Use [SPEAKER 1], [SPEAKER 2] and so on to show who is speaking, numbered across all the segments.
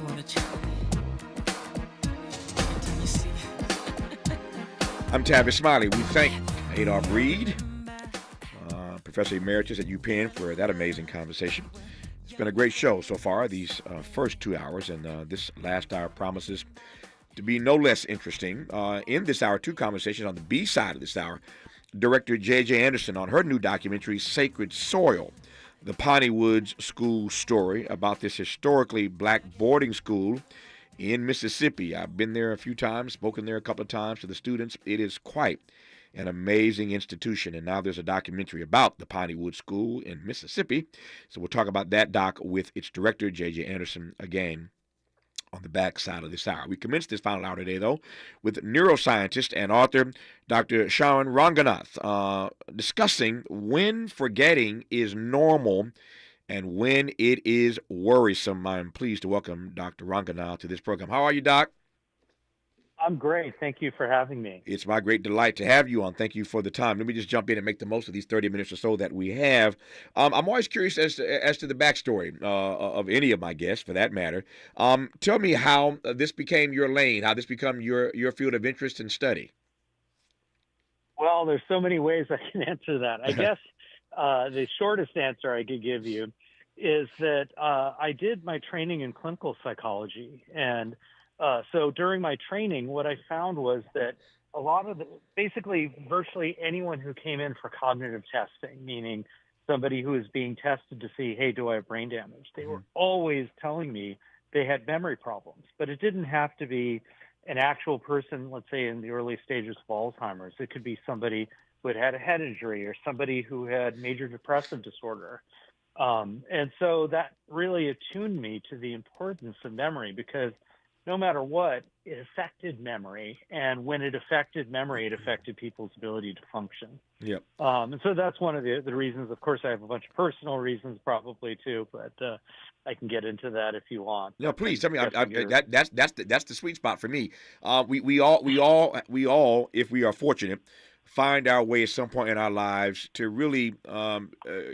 [SPEAKER 1] you want to try. Every time you see
[SPEAKER 2] I'm Tavis Smiley. We thank Adolph Reed, Professor Emeritus at UPenn, for that amazing conversation. It's been a great show so far, these first 2 hours, and this last hour promises to be no less interesting. In this hour, two conversations on the B side of this hour. Director J.J. Anderson on her new documentary, Sacred Soil, the Piney Woods School Story, about this historically black boarding school in Mississippi. I've been there a few times, spoken there a couple of times to the students. It is quite an amazing institution, and now there's a documentary about the Piney Woods School in Mississippi. So we'll talk about that doc with its director, J.J. Anderson, again on the back side of this hour. We commenced this final hour today, though, with neuroscientist and author Dr. Charan Ranganath discussing when forgetting is normal and when it is worrisome. I'm pleased to welcome Dr. Ranganath to this program. How are you, Doc?
[SPEAKER 3] I'm great. Thank you for having me.
[SPEAKER 2] It's my great delight to have you on. Thank you for the time. Let me just jump in and make the most of these 30 minutes or so that we have. I'm always curious as to the backstory of any of my guests, for that matter. Tell me how this became your lane, how this became your field of interest and study.
[SPEAKER 3] Well, there's so many ways I can answer that. I guess the shortest answer I could give you is that I did my training in clinical psychology. And so during my training, what I found was that a lot of basically virtually anyone who came in for cognitive testing, meaning somebody who was being tested to see, hey, do I have brain damage? They were always telling me they had memory problems, but it didn't have to be an actual person, let's say in the early stages of Alzheimer's. It could be somebody who had had a head injury or somebody who had major depressive disorder. And so that really attuned me to the importance of memory, because no matter what, it affected memory. And when it affected memory, it affected people's ability to function.
[SPEAKER 2] Yep.
[SPEAKER 3] And so that's one of the reasons. Of course, I have a bunch of personal reasons probably too, but I can get into that if you want.
[SPEAKER 2] No, please tell me. That's the sweet spot for me. We all, if we are fortunate, find our way at some point in our lives to really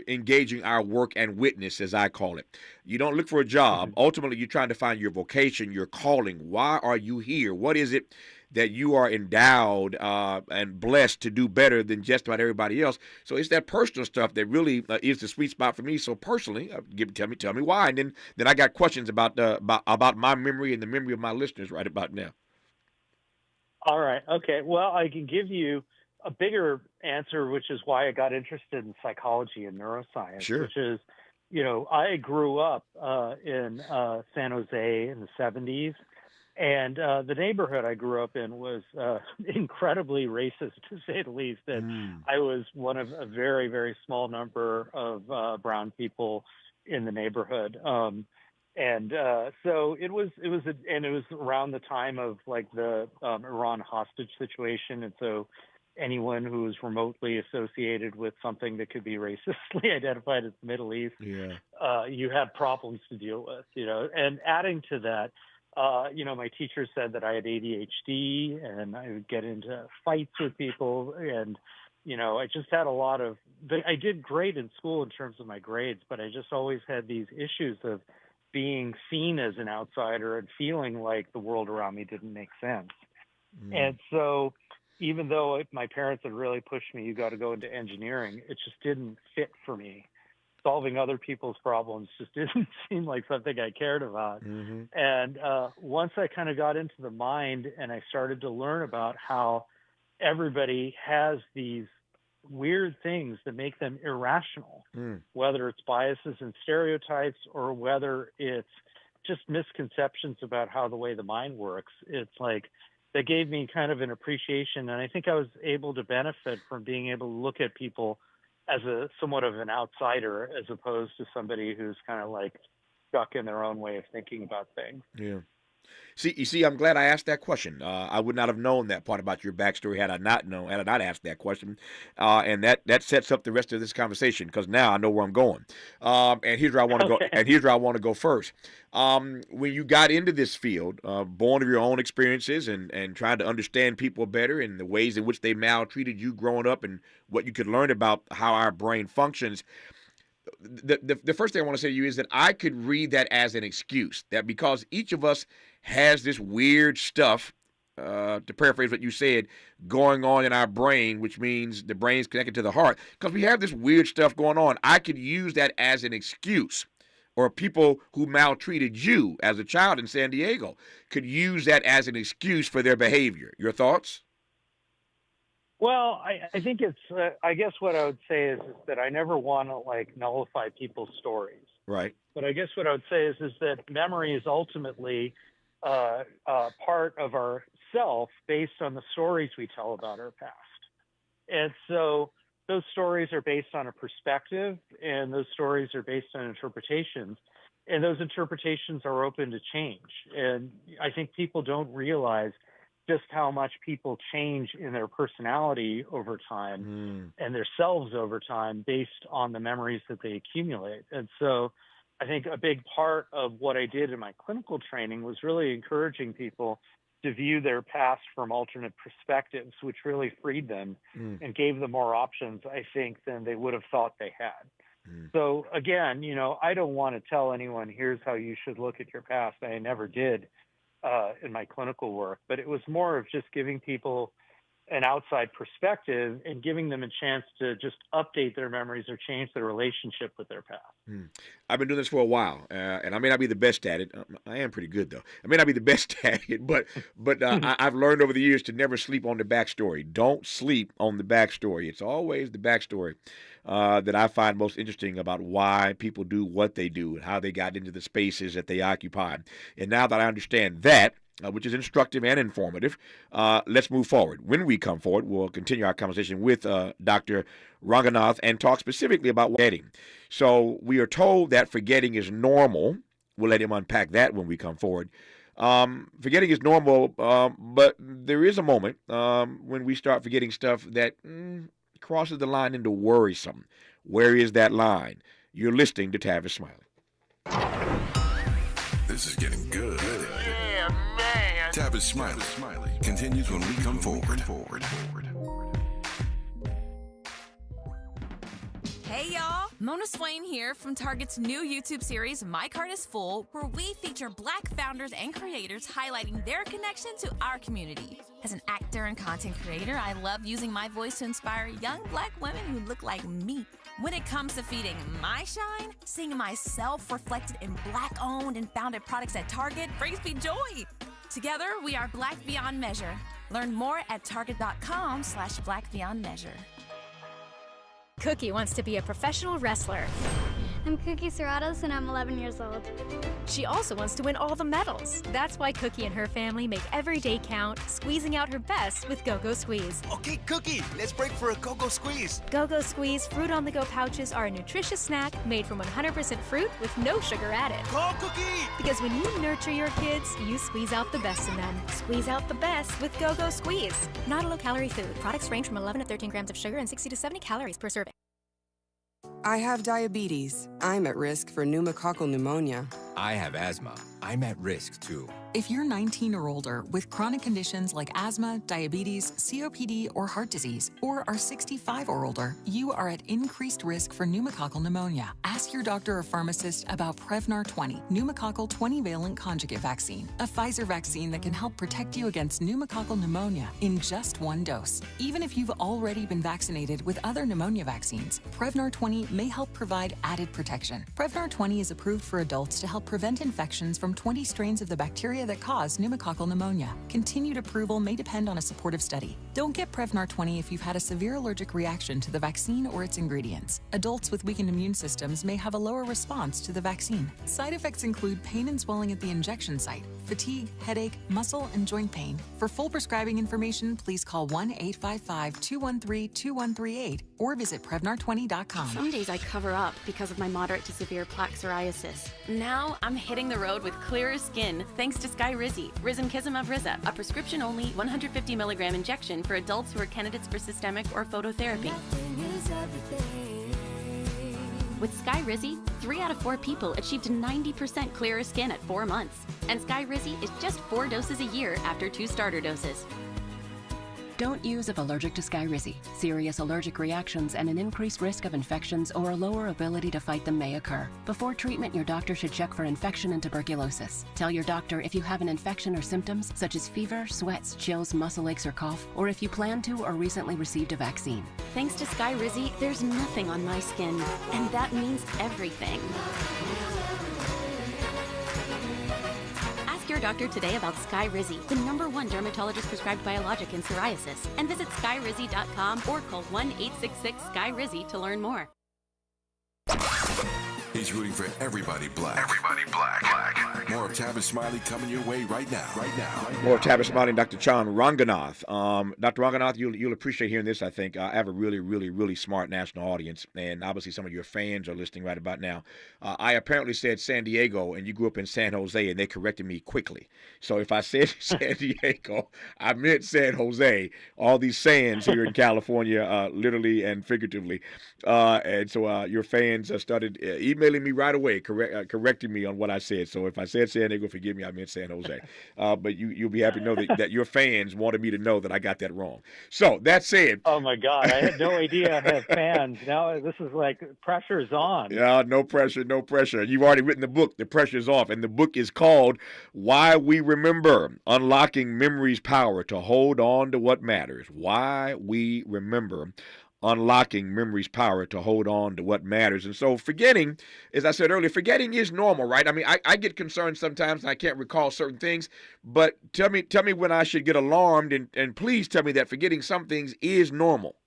[SPEAKER 2] engaging our work and witness, as I call it. You don't look for a job. Ultimately, you're trying to find your vocation, your calling. Why are you here? What is it that you are endowed and blessed to do better than just about everybody else? So it's that personal stuff that really is the sweet spot for me. So personally, tell me why, and then I got questions about my memory and the memory of my listeners right about now.
[SPEAKER 3] All right. Okay. Well, I can give you a bigger answer, which is why I got interested in psychology and neuroscience.
[SPEAKER 2] Sure.
[SPEAKER 3] Which is, I grew up in San Jose in the 70s, and the neighborhood I grew up in was incredibly racist, to say the least. And I was one of a very, very small number of brown people in the neighborhood. So it was around the time of like the Iran hostage situation, and so anyone who was remotely associated with something that could be racistly identified as the Middle East, you had problems to deal with, And adding to that, my teacher said that I had ADHD and I would get into fights with people, and I just had I did great in school in terms of my grades, but I just always had these issues of being seen as an outsider and feeling like the world around me didn't make sense. And so even though my parents had really pushed me, you got to go into engineering, it just didn't fit for me. Solving other people's problems just didn't seem like something I cared about. And once I kind of got into the mind and I started to learn about how everybody has these weird things that make them irrational, whether it's biases and stereotypes or whether it's just misconceptions about how the way the mind works, it's like that gave me kind of an appreciation. And I think I was able to benefit from being able to look at people as a somewhat of an outsider, as opposed to somebody who's kind of like stuck in their own way of thinking about things.
[SPEAKER 2] Yeah. See, I'm glad I asked that question. I would not have known that part about your backstory had I not asked that question. And that sets up the rest of this conversation, because now I know where I'm going. And here's where I want to go. And here's where I want to go first. When you got into this field, born of your own experiences and trying to understand people better and the ways in which they maltreated you growing up and what you could learn about how our brain functions, the first thing I want to say to you is that I could read that as an excuse, that because each of us has this weird stuff, to paraphrase what you said, going on in our brain, which means the brain's connected to the heart. Because we have this weird stuff going on, I could use that as an excuse. Or people who maltreated you as a child in San Diego could use that as an excuse for their behavior. Your thoughts?
[SPEAKER 3] Well, I think it's, I guess what I would say is that I never want to like nullify people's stories.
[SPEAKER 2] Right.
[SPEAKER 3] But I guess what I would say is that memory is ultimately part of our self based on the stories we tell about our past. And so those stories are based on a perspective, and those stories are based on interpretations, and those interpretations are open to change. And I think people don't realize just how much people change in their personality over time and their selves over time based on the memories that they accumulate. And so I think a big part of what I did in my clinical training was really encouraging people to view their past from alternate perspectives, which really freed them and gave them more options, I think, than they would have thought they had. So again, I don't want to tell anyone, here's how you should look at your past. I never did in my clinical work, but it was more of just giving people an outside perspective and giving them a chance to just update their memories or change their relationship with their past.
[SPEAKER 2] I've been doing this for a while, and I may not be the best at it. I am pretty good, though. I may not be the best at it, but I've learned over the years to never sleep on the backstory. Don't sleep on the backstory. It's always the backstory that I find most interesting about why people do what they do and how they got into the spaces that they occupy. And now that I understand that, which is instructive and informative, let's move forward. When we come forward, we'll continue our conversation with Dr. Ranganath and talk specifically about forgetting. So we are told that forgetting is normal. We'll let him unpack that when we come forward. Forgetting is normal, but there is a moment when we start forgetting stuff that crosses the line into worrisome. Where is that line? You're listening to Tavis Smiley.
[SPEAKER 1] This is getting good. Tavis Smiley continues when we come forward.
[SPEAKER 4] Hey y'all, Mona Swain here from Target's new YouTube series, My Cart is Full, where we feature Black founders and creators highlighting their connection to our community. As an actor and content creator, I love using my voice to inspire young Black women who look like me. When it comes to feeding my shine, seeing myself reflected in Black-owned and founded products at Target brings me joy. Together, we are Black Beyond Measure. Learn more at target.com/Black Beyond Measure.
[SPEAKER 5] Cookie wants to be a professional wrestler.
[SPEAKER 6] I'm Cookie Serratos and I'm 11 years old.
[SPEAKER 5] She also wants to win all the medals. That's why Cookie and her family make every day count, squeezing out her best with Go-Go Squeeze.
[SPEAKER 7] Okay, Cookie, let's break for a Go-Go Squeeze.
[SPEAKER 5] Go-Go Squeeze Fruit on the Go pouches are a nutritious snack made from 100% fruit with no sugar added.
[SPEAKER 7] Go, Cookie!
[SPEAKER 5] Because when you nurture your kids, you squeeze out the best in them. Squeeze out the best with Go-Go Squeeze. Not a low-calorie food. Products range from 11 to 13 grams of sugar and 60 to 70 calories per serving.
[SPEAKER 8] I have diabetes. I'm at risk for pneumococcal pneumonia.
[SPEAKER 9] I have asthma. I'm at risk too.
[SPEAKER 10] If you're 19 or older with chronic conditions like asthma, diabetes, COPD, or heart disease, or are 65 or older, you are at increased risk for pneumococcal pneumonia. Ask your doctor or pharmacist about Prevnar 20, pneumococcal 20-valent conjugate vaccine, a Pfizer vaccine that can help protect you against pneumococcal pneumonia in just one dose. Even if you've already been vaccinated with other pneumonia vaccines, Prevnar 20 may help provide added protection. Prevnar 20 is approved for adults to help prevent infections from 20 strains of the bacteria that cause pneumococcal pneumonia. Continued approval may depend on a supportive study. Don't get Prevnar 20 if you've had a severe allergic reaction to the vaccine or its ingredients. Adults with weakened immune systems may have a lower response to the vaccine. Side effects include pain and swelling at the injection site, fatigue, headache, muscle, and joint pain. For full prescribing information, please call 1-855-213-2138 or visit Prevnar20.com.
[SPEAKER 11] Some days I cover up because of my moderate to severe plaque psoriasis. Now I'm hitting the road with clearer skin thanks to Skyrizi, Risankizumab Riza, a prescription-only 150 milligram injection for adults who are candidates for systemic or phototherapy. With Skyrizi, 3 out of 4 people achieved 90% clearer skin at 4 months. And Skyrizi is just 4 doses a year after 2 starter doses. Don't use if allergic to Skyrizi. Serious allergic reactions and an increased risk of infections or a lower ability to fight them may occur. Before treatment, your doctor should check for infection and tuberculosis. Tell your doctor if you have an infection or symptoms such as fever, sweats, chills, muscle aches, or cough, or if you plan to or recently received a vaccine. Thanks to Skyrizi, there's nothing on my skin, and that means everything. Ask your doctor today about Skyrizi, the #1 dermatologist prescribed biologic in psoriasis, and visit skyrizi.com or call 1-866-SKY-RIZZI to learn more.
[SPEAKER 1] He's rooting for everybody black. Everybody black. More of Tavis Smiley coming your way right now.
[SPEAKER 2] More of Tavis Smiley and Dr. Charan Ranganath. Dr. Ranganath, you'll appreciate hearing this, I think. I have a really, really, really smart national audience, and obviously some of your fans are listening right about now. I apparently said San Diego, and you grew up in San Jose, and they corrected me quickly. So if I said San Diego, I meant San Jose. All these sayings here in California, literally and figuratively. And so your fans started emailing me right away, correcting me on what I said. So if I said San Diego, forgive me, I meant San Jose. But you'll be happy to know that your fans wanted me to know that I got that wrong. So that said.
[SPEAKER 3] Oh my God, I had no idea I have fans. Now this is like pressure's on.
[SPEAKER 2] Yeah, no pressure. You've already written the book, The Pressure's Off, and the book is called Why We Remember: Unlocking Memory's Power to Hold On to What Matters. Why We Remember: Unlocking memory's power to hold on to what matters. And so forgetting, as I said earlier, forgetting is normal, right? I mean, I get concerned sometimes and I can't recall certain things, but tell me when I should get alarmed, and please tell me that forgetting some things is normal.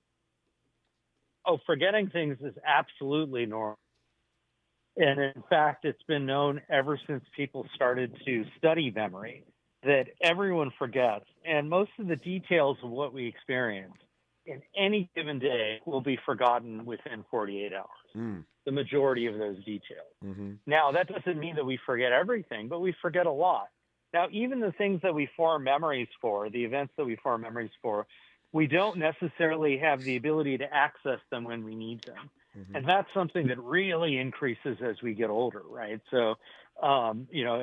[SPEAKER 3] Oh, forgetting things is absolutely normal. And in fact, it's been known ever since people started to study memory that everyone forgets. And most of the details of what we experience in any given day will be forgotten within 48 hours. The majority of those details.
[SPEAKER 2] Mm-hmm.
[SPEAKER 3] Now, that doesn't mean that we forget everything, but we forget a lot. Now, even the things that we form memories for, the events that we form memories for, we don't necessarily have the ability to access them when we need them. Mm-hmm. And that's something that really increases as we get older, right? So, I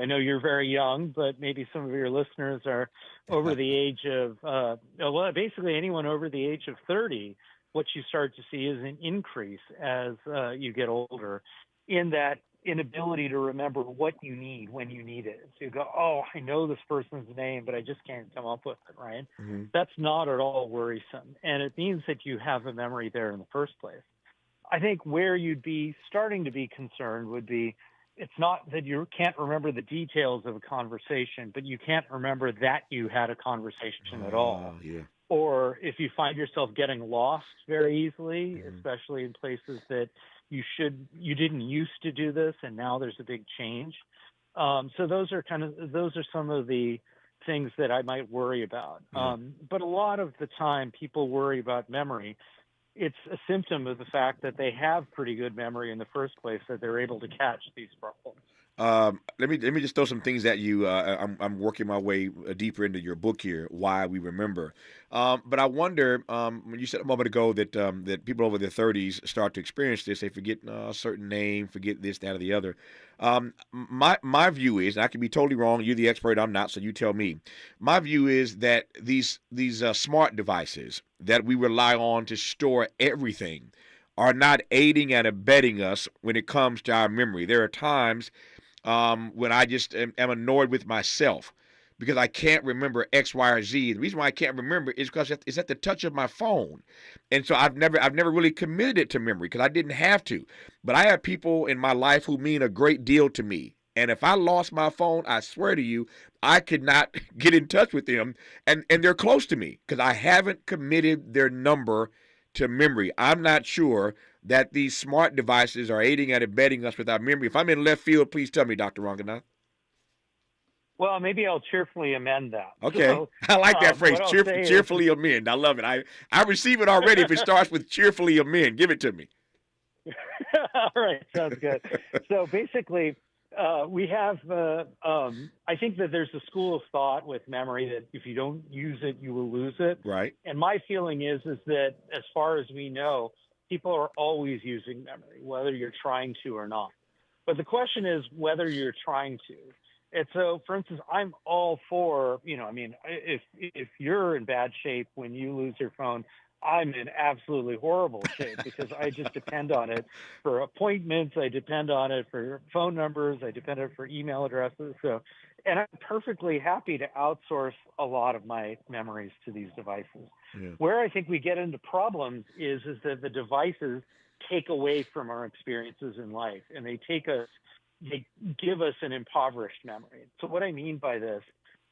[SPEAKER 3] know you're very young, but maybe some of your listeners are over the age of, basically anyone over the age of 30, what you start to see is an increase as you get older in that inability to remember what you need when you need it. So you go, oh, I know this person's name, but I just can't come up with it, right?
[SPEAKER 2] Mm-hmm.
[SPEAKER 3] That's not at all worrisome. And it means that you have a memory there in the first place. I think where you'd be starting to be concerned would be, it's not that you can't remember the details of a conversation, but you can't remember that you had a conversation at all.
[SPEAKER 2] Yeah.
[SPEAKER 3] Or if you find yourself getting lost very easily, especially in places that you didn't used to do this, and now there's a big change. So those are some of the things that I might worry about. But a lot of the time people worry about memory. It's a symptom of the fact that they have pretty good memory in the first place, that they're able to catch these problems.
[SPEAKER 2] Let me just throw some things at you. I'm working my way deeper into your book here, Why We Remember. But I wonder, when you said a moment ago that people over their 30s start to experience this, they forget a certain name, forget this, that, or the other. My view is, and I can be totally wrong. You're the expert, I'm not, so you tell me. My view is that these smart devices that we rely on to store everything are not aiding and abetting us when it comes to our memory. There are times when I just am annoyed with myself because I can't remember X, Y, or Z. The reason why I can't remember is because it's at the touch of my phone. And so I've never really committed it to memory because I didn't have to. But I have people in my life who mean a great deal to me. And if I lost my phone, I swear to you, I could not get in touch with them. And they're close to me because I haven't committed their number to memory. I'm not sure that these smart devices are aiding and abetting us with our memory. If I'm in left field, please tell me, Dr. Ranganath.
[SPEAKER 3] Well, maybe I'll cheerfully amend that.
[SPEAKER 2] Okay.
[SPEAKER 3] So,
[SPEAKER 2] I like that phrase, cheerfully amend. I love it. I receive it already if it starts with cheerfully amend. Give it to me.
[SPEAKER 3] All right. Sounds good. So basically, we have, I think that there's a school of thought with memory that if you don't use it, you will lose it.
[SPEAKER 2] Right.
[SPEAKER 3] And my feeling is that as far as we know, people are always using memory, whether you're trying to or not. But the question is whether you're trying to. And so, for instance, I'm all for, if you're in bad shape when you lose your phone, I'm in absolutely horrible shape because I just depend on it for appointments. I depend on it for phone numbers. I depend on it for email addresses. So, and I'm perfectly happy to outsource a lot of my memories to these devices.
[SPEAKER 2] Yeah.
[SPEAKER 3] Where I think we get into problems is that the devices take away from our experiences in life, and they give us an impoverished memory. So what I mean by this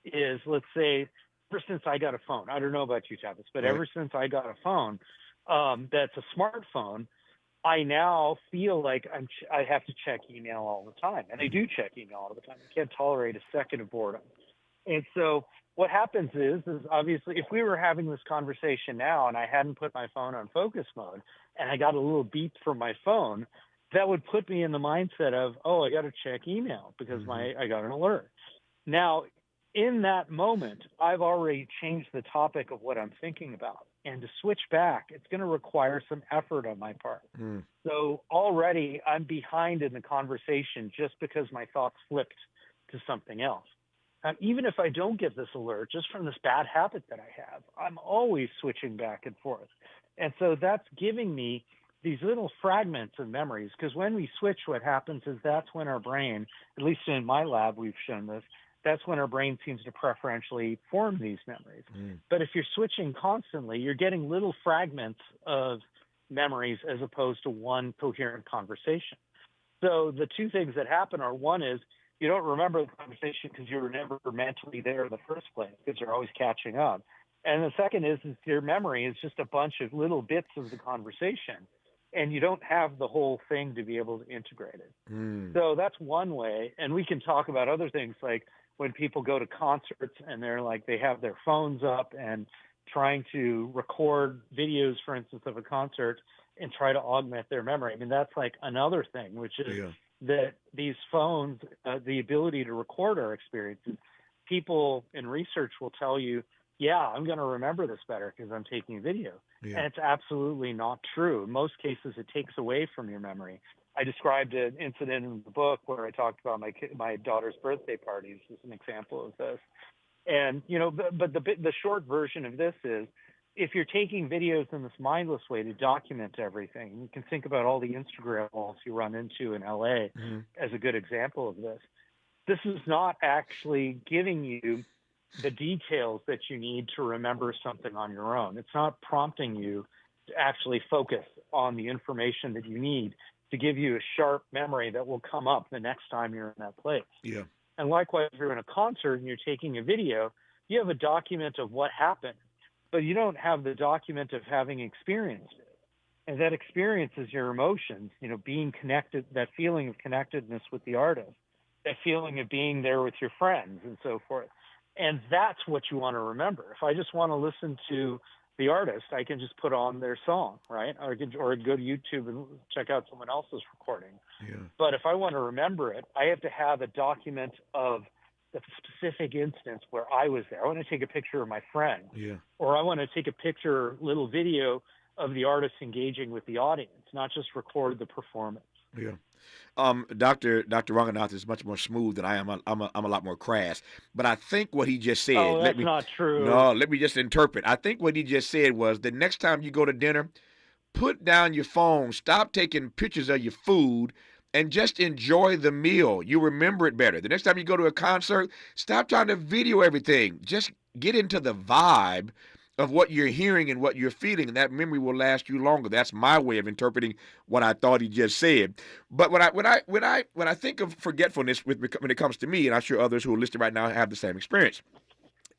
[SPEAKER 3] is, let's say, ever since I got a phone, I don't know about you, Tavis, but ever since I got a phone that's a smartphone, I now feel like I have to check email all the time. And I do check email all the time. I can't tolerate a second of boredom. And so what happens is obviously if we were having this conversation now and I hadn't put my phone on focus mode and I got a little beep from my phone, that would put me in the mindset of, I got to check email because I got an alert. Now, in that moment, I've already changed the topic of what I'm thinking about. And to switch back, it's going to require some effort on my part. So already I'm behind in the conversation just because my thoughts flipped to something else. Even if I don't get this alert, just from this bad habit that I have, I'm always switching back and forth. And so that's giving me these little fragments of memories, because when we switch, what happens is that's when our brain, at least in my lab, we've shown this, that's when our brain seems to preferentially form these memories. But if you're switching constantly, you're getting little fragments of memories as opposed to one coherent conversation. So the two things that happen are, one is you don't remember the conversation because you were never mentally there in the first place because you're always catching up. And the second is your memory is just a bunch of little bits of the conversation, and you don't have the whole thing to be able to integrate it. So that's one way. And we can talk about other things like when people go to concerts and they have their phones up and trying to record videos, for instance, of a concert and try to augment their memory. I mean, that's like another thing, which is that these phones, the ability to record our experiences, people in research will tell you, I'm going to remember this better because I'm taking video. And it's absolutely not true. In most cases, it takes away from your memory. I described an incident in the book where I talked about my daughter's birthday parties as an example of this. And, but the short version of this is, if you're taking videos in this mindless way to document everything, you can think about all the Instagram walls you run into in LA as a good example of this. This is not actually giving you the details that you need to remember something on your own. It's not prompting you to actually focus on the information that you need to give you a sharp memory that will come up the next time you're in that place. And likewise, if you're in a concert and you're taking a video, you have a document of what happened, but you don't have the document of having experienced it. And that experience is your emotions, being connected, that feeling of connectedness with the artist, that feeling of being there with your friends and so forth. And that's what you want to remember. If I just want to listen to the artist, I can just put on their song, right? Or go to YouTube and check out someone else's recording. But if I want to remember it, I have to have a document of the specific instance where I was there. I want to take a picture of my friend, or I want to take a picture, little video of the artist engaging with the audience, not just record the performance.
[SPEAKER 2] Dr. Ranganath is much more smooth than I am. I'm a lot more crass. But I think what he just said.
[SPEAKER 3] Oh, that's not true.
[SPEAKER 2] No, let me just interpret. I think what he just said was the next time you go to dinner, put down your phone, stop taking pictures of your food, and just enjoy the meal. You remember it better. The next time you go to a concert, stop trying to video everything. Just get into the vibe of what you're hearing and what you're feeling, and that memory will last you longer. That's my way of interpreting what I thought he just said. But when I think of forgetfulness when it comes to me, and I'm sure others who are listening right now have the same experience.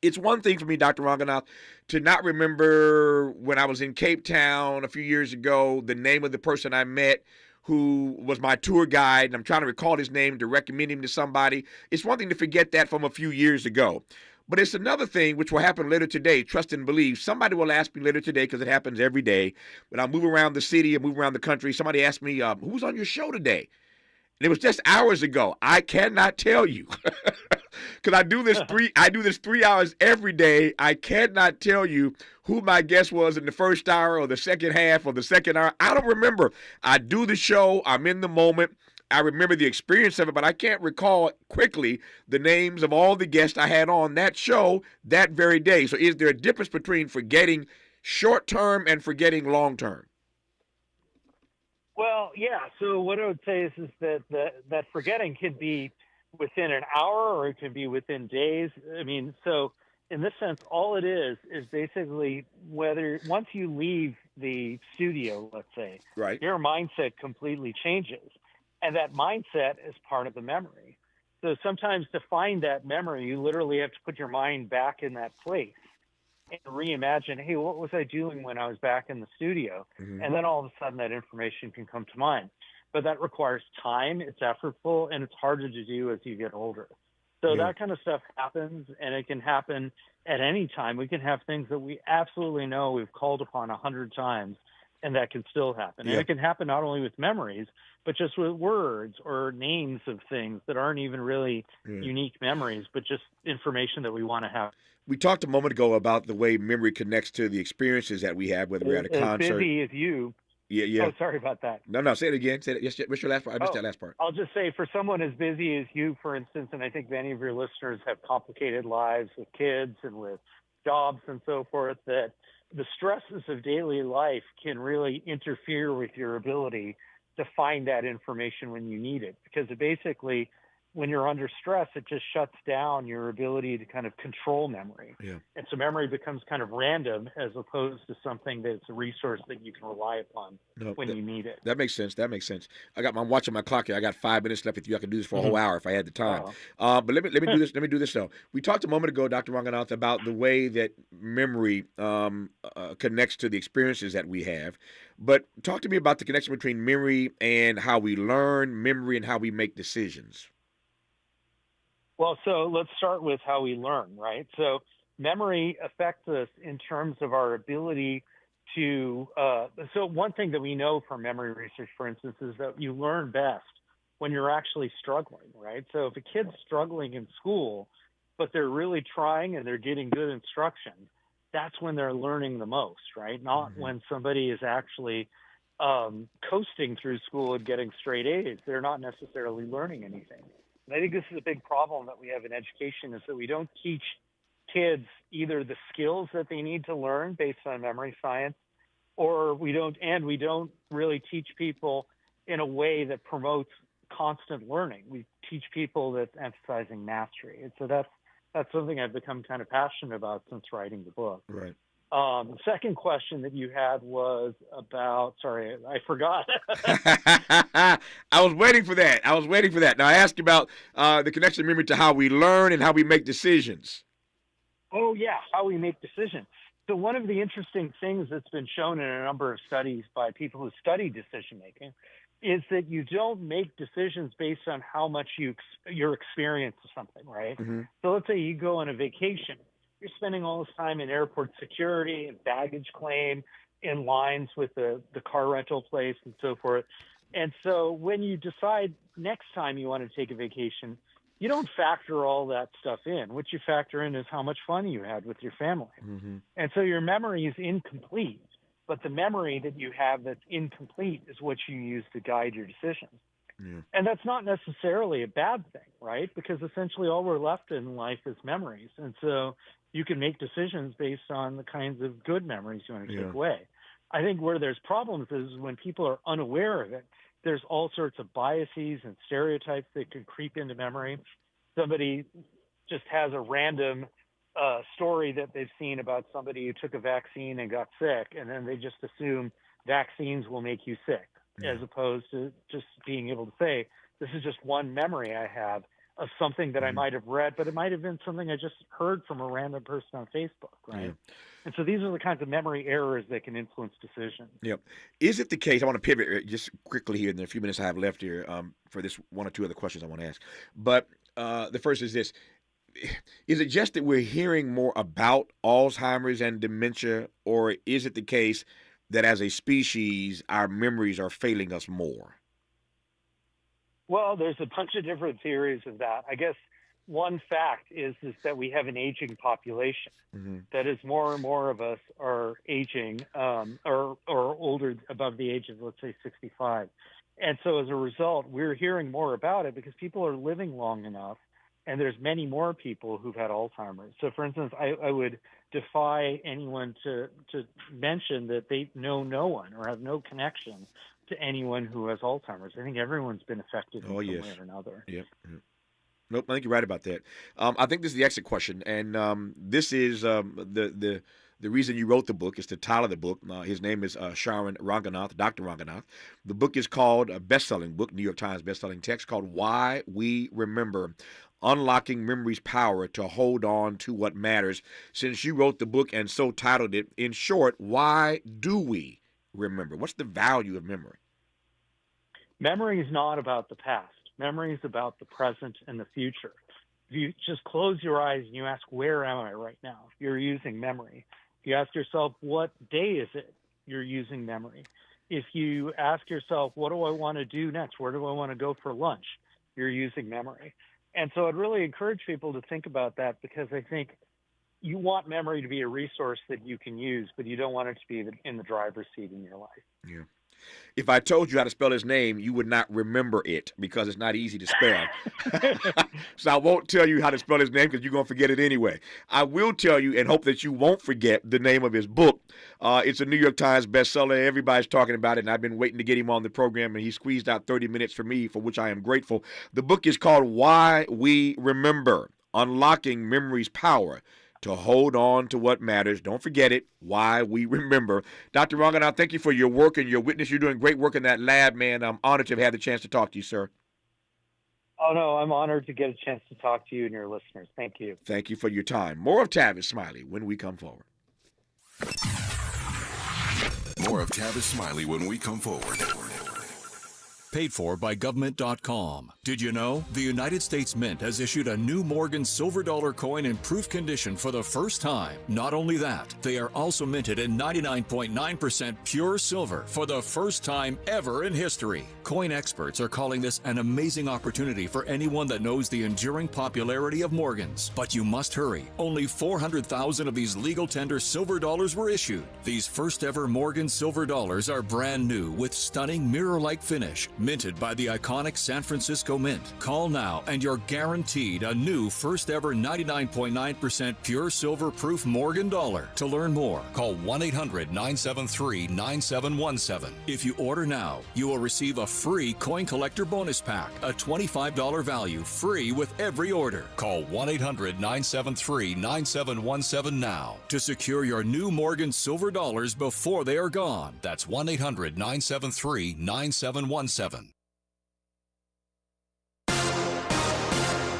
[SPEAKER 2] It's one thing for me, Dr. Ranganath, to not remember when I was in Cape Town a few years ago, the name of the person I met who was my tour guide, and I'm trying to recall his name to recommend him to somebody. It's one thing to forget that from a few years ago. But it's another thing which will happen later today, trust and believe. Somebody will ask me later today, because it happens every day. When I move around the city and move around the country, somebody asked me, who's on your show today? And it was just hours ago. I cannot tell you. Because I do this 3 hours every day. I cannot tell you who my guest was in the first hour or the second half or the second hour. I don't remember. I do the show. I'm in the moment. I remember the experience of it, but I can't recall quickly the names of all the guests I had on that show that very day. So is there a difference between forgetting short-term and forgetting long-term?
[SPEAKER 3] Well, yeah. So what I would say is that that forgetting can be within an hour or it can be within days. I mean, so in this sense, all it is basically whether once you leave the studio, let's say,
[SPEAKER 2] right,
[SPEAKER 3] your mindset completely changes. And that mindset is part of the memory. So sometimes to find that memory, you literally have to put your mind back in that place and reimagine, hey, what was I doing when I was back in the studio?
[SPEAKER 2] Mm-hmm.
[SPEAKER 3] And then all of a sudden that information can come to mind. But that requires time, it's effortful, and it's harder to do as you get older. So that kind of stuff happens, and it can happen at any time. We can have things that we absolutely know we've called upon 100 times, and that can still happen. And it can happen not only with memories, but just with words or names of things that aren't even really unique memories, but just information that we want to have.
[SPEAKER 2] We talked a moment ago about the way memory connects to the experiences that we have, whether we're at a concert.
[SPEAKER 3] As busy as you.
[SPEAKER 2] Yeah.
[SPEAKER 3] Oh, sorry about that.
[SPEAKER 2] No, say it again. Say it. Yes, what's your last part? I missed that last part.
[SPEAKER 3] I'll just say, for someone as busy as you, for instance, and I think many of your listeners have complicated lives with kids and with jobs and so forth, that the stresses of daily life can really interfere with your ability to find that information when you need it. Because it basically, when you're under stress, it just shuts down your ability to kind of control memory.
[SPEAKER 2] Yeah.
[SPEAKER 3] And so memory becomes kind of random as opposed to something that's a resource that you can rely upon when you need it.
[SPEAKER 2] That makes sense. I'm watching my clock here. I got 5 minutes left with you. I could do this for a whole hour if I had the time. But let me do this. Let me do this though. We talked a moment ago, Dr. Ranganath, about the way that memory connects to the experiences that we have. But talk to me about the connection between memory and how we learn, memory and how we make decisions.
[SPEAKER 3] Well, so let's start with how we learn, right? So memory affects us in terms of our ability to, so one thing that we know from memory research, for instance, is that you learn best when you're actually struggling, right? So if a kid's struggling in school, but they're really trying and they're getting good instruction, that's when they're learning the most, right? Not when somebody is actually coasting through school and getting straight A's. They're not necessarily learning anything. And I think this is a big problem that we have in education, is that we don't teach kids either the skills that they need to learn based on memory science, or we don't really teach people in a way that promotes constant learning. We teach people that's emphasizing mastery. And so that's something I've become kind of passionate about since writing the book.
[SPEAKER 2] Right.
[SPEAKER 3] The second question that you had was about, sorry, I forgot.
[SPEAKER 2] I was waiting for that. Now, I asked you about the connection of memory to how we learn and how we make decisions.
[SPEAKER 3] Oh, yeah, how we make decisions. So one of the interesting things that's been shown in a number of studies by people who study decision-making is that you don't make decisions based on how much your experience of something, right?
[SPEAKER 2] Mm-hmm.
[SPEAKER 3] So let's say you go on a vacation. You're spending all this time in airport security and baggage claim, in lines with the car rental place and so forth. And so when you decide next time you want to take a vacation, you don't factor all that stuff in. What you factor in is how much fun you had with your family.
[SPEAKER 2] Mm-hmm.
[SPEAKER 3] And so your memory is incomplete, but the memory that you have that's incomplete is what you use to guide your decisions.
[SPEAKER 2] Yeah.
[SPEAKER 3] And that's not necessarily a bad thing, right? Because essentially all we're left in life is memories. And so you can make decisions based on the kinds of good memories you want to take away. I think where there's problems is when people are unaware of it. There's all sorts of biases and stereotypes that can creep into memory. Somebody just has a random story that they've seen about somebody who took a vaccine and got sick, and then they just assume vaccines will make you sick, as opposed to just being able to say, this is just one memory I have of something that I might have read, but it might have been something I just heard from a random person on Facebook, right?
[SPEAKER 2] Yeah.
[SPEAKER 3] And so these are the kinds of memory errors that can influence decisions.
[SPEAKER 2] Yep. Is it the case, I want to pivot just quickly here in the few minutes I have left here for this one or two other questions I want to ask. But the first is this. Is it just that we're hearing more about Alzheimer's and dementia, or is it the case that as a species, our memories are failing us more?
[SPEAKER 3] Well, there's a bunch of different theories of that. I guess one fact is that we have an aging population.
[SPEAKER 2] Mm-hmm.
[SPEAKER 3] That is, more and more of us are aging or older, above the age of, let's say, 65. And so as a result, we're hearing more about it because people are living long enough, and there's many more people who've had Alzheimer's. So, for instance, I would defy anyone to mention that they know no one or have no connection to anyone who has Alzheimer's. I think everyone's been affected in some way or another.
[SPEAKER 2] Yep. Nope, I think you're right about that. I think this is the exit question, and this is the reason you wrote the book. Is the title of the book. His name is Charan Ranganath, Dr. Ranganath. The book is called a best-selling book, New York Times best-selling text, called Why We Remember, Unlocking Memory's Power to Hold On to What Matters. Since you wrote the book and so titled it, in short, why do we remember? What's the value of memory?
[SPEAKER 3] Memory is not about the past. Memory is about the present and the future. If you just close your eyes and you ask, where am I right now? You're using memory. If you ask yourself, what day is it? You're using memory. If you ask yourself, what do I want to do next? Where do I want to go for lunch? You're using memory. And so I'd really encourage people to think about that, because I think you want memory to be a resource that you can use, but you don't want it to be in the driver's seat in your life.
[SPEAKER 2] Yeah. If I told you how to spell his name, you would not remember it because it's not easy to spell. So I won't tell you how to spell his name because you're going to forget it anyway. I will tell you and hope that you won't forget the name of his book. It's a New York Times bestseller. Everybody's talking about it, and I've been waiting to get him on the program, and he squeezed out 30 minutes for me, for which I am grateful. The book is called Why We Remember, Unlocking Memory's Power to Hold On to What Matters. Don't forget it, Why We Remember. Dr. Ranganath, thank you for your work and your witness. You're doing great work in that lab, man. I'm honored to have had the chance to talk to you, sir.
[SPEAKER 3] Oh, no, I'm honored to get a chance to talk to you and your listeners. Thank you.
[SPEAKER 2] Thank you for your time. More of Tavis Smiley when we come forward.
[SPEAKER 1] More of Tavis Smiley when we come forward.
[SPEAKER 12] Paid for by government.com. Did you know the United States Mint has issued a new Morgan silver dollar coin in proof condition for the first time? Not only that, they are also minted in 99.9% pure silver for the first time ever in history. Coin experts are calling this an amazing opportunity for anyone that knows the enduring popularity of Morgans. But you must hurry. Only 400,000 of these legal tender silver dollars were issued. These first ever Morgan silver dollars are brand new with stunning mirror-like finish, minted by the iconic San Francisco Mint. Call now and you're guaranteed a new first ever 99.9% pure silver proof Morgan dollar. To learn more, call 1-800-973-9717. If you order now, you will receive a free coin collector bonus pack, a $25 value, free with every order. Call 1-800-973-9717 now to secure your new Morgan silver dollars before they are gone. That's 1-800-973-9717.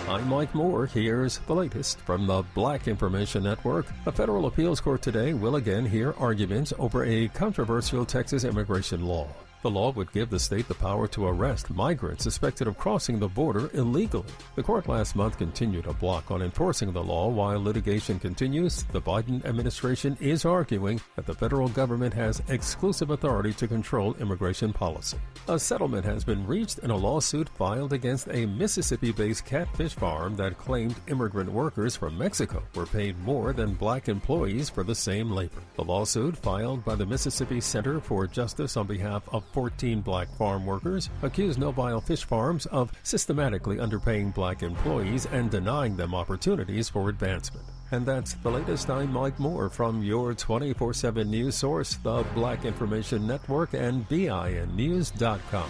[SPEAKER 13] I'm Mike Moore. Here's the latest from the Black Information Network. A federal appeals court today will again hear arguments over a controversial Texas immigration law. The law would give the state the power to arrest migrants suspected of crossing the border illegally. The court last month continued a block on enforcing the law while litigation continues. The Biden administration is arguing that the federal government has exclusive authority to control immigration policy. A settlement has been reached in a lawsuit filed against a Mississippi-based catfish farm that claimed immigrant workers from Mexico were paid more than black employees for the same labor. The lawsuit, filed by the Mississippi Center for Justice on behalf of 14 black farm workers, accused Nobile Fish Farms of systematically underpaying black employees and denying them opportunities for advancement. And that's the latest. I'm Mike Moore from your 24/7 news source, the Black Information Network and BINnews.com.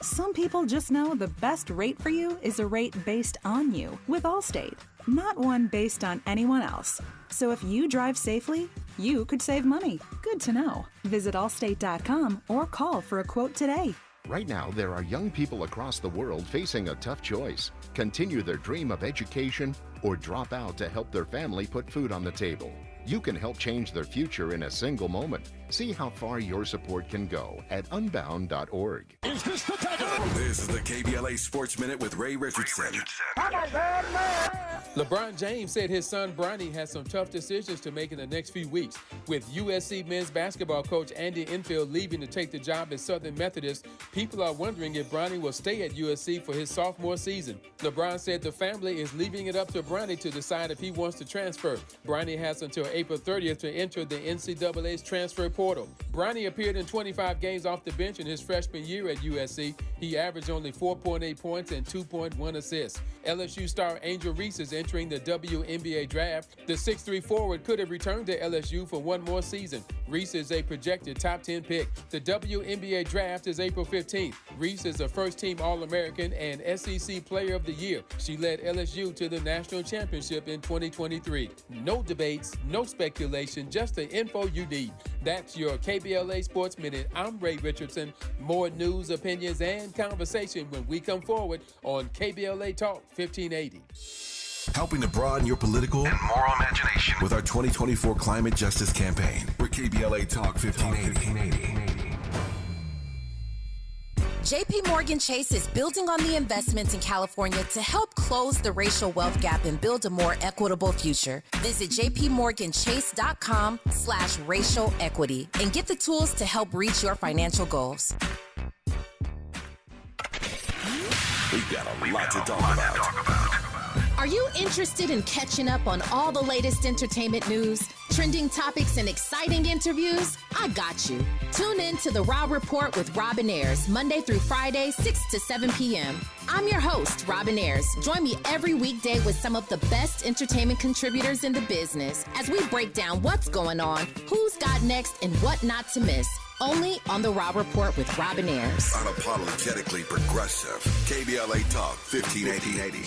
[SPEAKER 14] Some people just know the best rate for you is a rate based on you with Allstate, not one based on anyone else. So if you drive safely, you could save money. Good to know. Visit allstate.com or call for a quote today.
[SPEAKER 15] Right now, there are young people across the world facing a tough choice. Continue their dream of education or drop out to help their family put food on the table. You can help change their future in a single moment. See how far your support can go at unbound.org.
[SPEAKER 1] Is this the This is the KBLA Sports Minute with Ray Richardson.
[SPEAKER 16] I'm a bad man. LeBron James said his son Bronny has some tough decisions to make in the next few weeks. With USC men's basketball coach Andy Enfield leaving to take the job at Southern Methodist, people are wondering if Bronny will stay at USC for his sophomore season. LeBron said the family is leaving it up to Bronny to decide if he wants to transfer. Bronny has until April 30th to enter the NCAA's transfer portal. Bronny appeared in 25 games off the bench in his freshman year at USC. He averaged only 4.8 points and 2.1 assists. LSU star Angel Reese is entering the WNBA draft. The 6'3" forward could have returned to LSU for one more season. Reese is a projected top 10 pick. The WNBA draft is April 15th. Reese is a first-team All-American and SEC Player of the Year. She led LSU to the national championship in 2023. No debates, no speculation, just the info you need. That's your KBLA Sports Minute. I'm Ray Richardson. More news, opinions, and conversation when we come forward on KBLA Talk 1580.
[SPEAKER 1] Helping to broaden your political and moral imagination with our 2024 Climate Justice Campaign. We're KBLA Talk 1580.
[SPEAKER 17] JP Morgan Chase is building on the investments in California to help close the racial wealth gap and build a more equitable future. Visit jpmorganchase.com/racial equity and get the tools to help reach your financial goals.
[SPEAKER 1] We've got a lot to talk about.
[SPEAKER 17] Are you interested in catching up on all the latest entertainment news, trending topics, and exciting interviews? I got you. Tune in to The Raw Report with Robin Ayers, Monday through Friday, 6 to 7 p.m. I'm your host, Robin Ayers. Join me every weekday with some of the best entertainment contributors in the business as we break down what's going on, who's got next, and what not to miss. Only on The Raw Report with Robin Ayers.
[SPEAKER 1] Unapologetically progressive. KBLA Talk 1580.